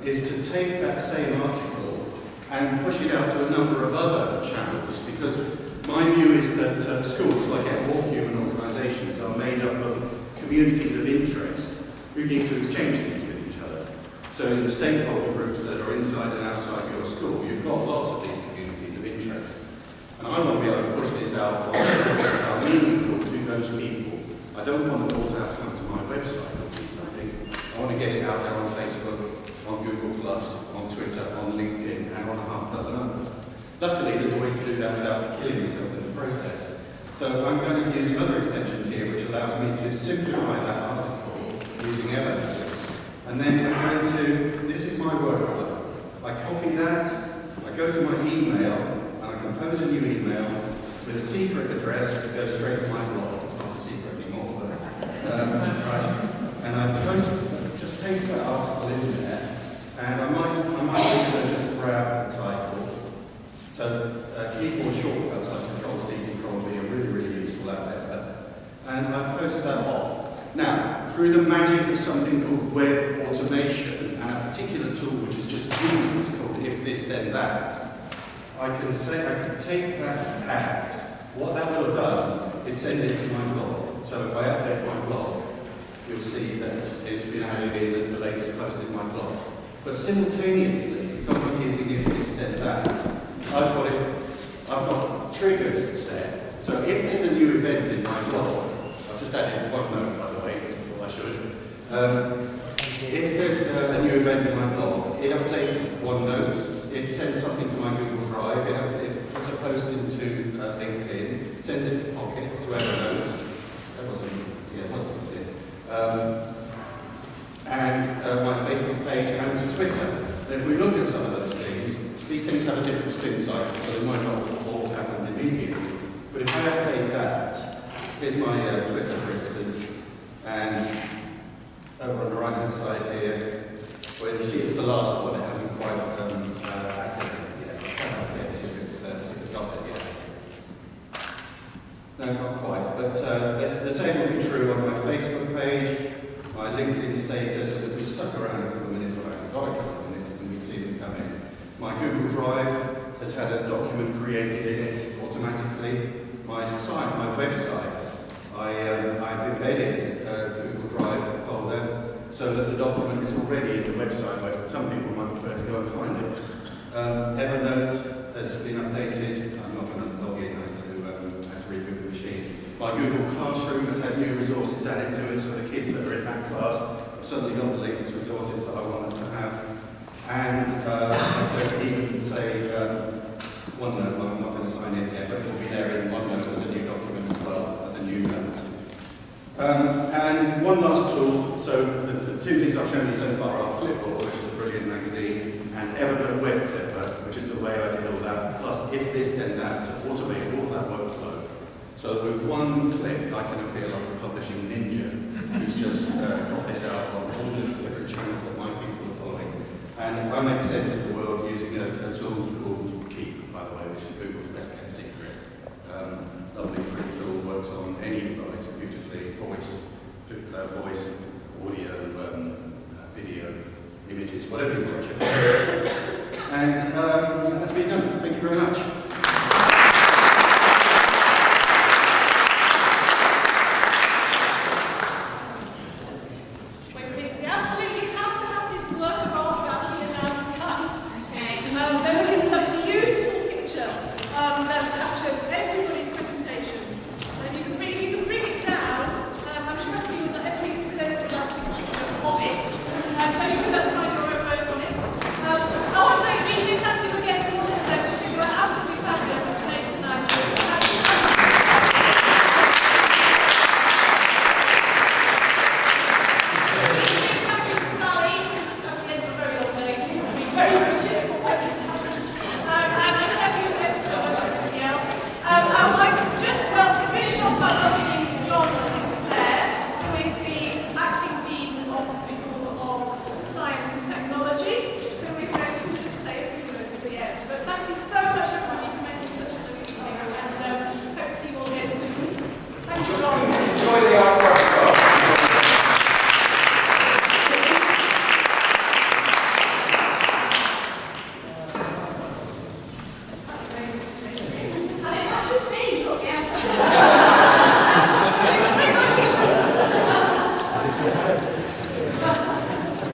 is to take that same article and push it out to a number of other channels, because my view is that schools, like all human organisations, are made up of communities of interest who need to exchange things with each other. So in the stakeholder groups that are inside and outside your school, you've got lots of these communities of interest. And I want to be able to push this out that are meaningful to those people. I don't want them all to have to come to my website to see something. I want to get it out there on Facebook, on Google+, on Twitter, on LinkedIn, and on half a dozen others. Luckily, there's a way to do that without killing yourself in the process. So I'm going to use another extension here, which allows me to simplify that article using Evernote. And then I'm going to, this is my workflow. I copy that, I go to my email, and I compose a new email with a secret address that goes straight to my blog. It's not a secret anymore, but right. And I just paste that article in there, and I might also just grab the title. So keyboard shortcuts like Control-C, Control-V are really, really useful as ever. And I post that off. Now, through the magic of something called web automation, and a particular tool which is just genius called If This Then That, I can take that act. What that will have done is send it to my blog. So if I update my blog, you'll see that it's been added in as the latest post in my blog. But simultaneously, because I'm using If This Then That, I've got triggers set. So if there's a new event in my blog, I've just added OneNote, by the way, because I thought I should. If there's a new event in my blog, it updates OneNote, it sends something to my Google Drive, it puts a post into LinkedIn, sends it to Pocket, to Evernote. That wasn't LinkedIn. And my Facebook page and to Twitter. And if we look at some of those things, these things have a different spin cycle, so they might not all happen immediately. But if I update that, here's my Twitter, for instance, and over on the right-hand side here, where you see it's the last one, it hasn't quite activated yet. See if it's got it yet. No, not quite, but the same will be true on my Facebook page, my LinkedIn status. If we stuck around a couple of minutes, but I forgot a couple of minutes, then we see them come in. My Google Drive has had a document created in it automatically. My site, my website, I've embedded a Google Drive folder so that the document is already in the website, where some people might prefer to go and find it. Evernote has been updated. I'm not going to log in, I had to reboot the machine. My Google Classroom has had new resources added to it, so the kids that are in that class have suddenly got the latest resources that I want them to have. And I don't even say OneNote, I'm not going to sign in yet, but it will be there in OneNote as a new document as well, as a new note. And one last tool, so the two things I've shown you so far are Flipboard, which is a brilliant magazine, and Evernote Web Clipper, which is the way I did all that, plus If This Then That, to automate all of that workflow. So with one click, I can appear like a publishing ninja, who's just got this out on all the different channels that my people are following. And I make sense of the world using a tool called Keep, by the way, which is Google's best kept secret. Lovely free tool, works on any device beautifully, voice, audio, video, images, whatever you want to check.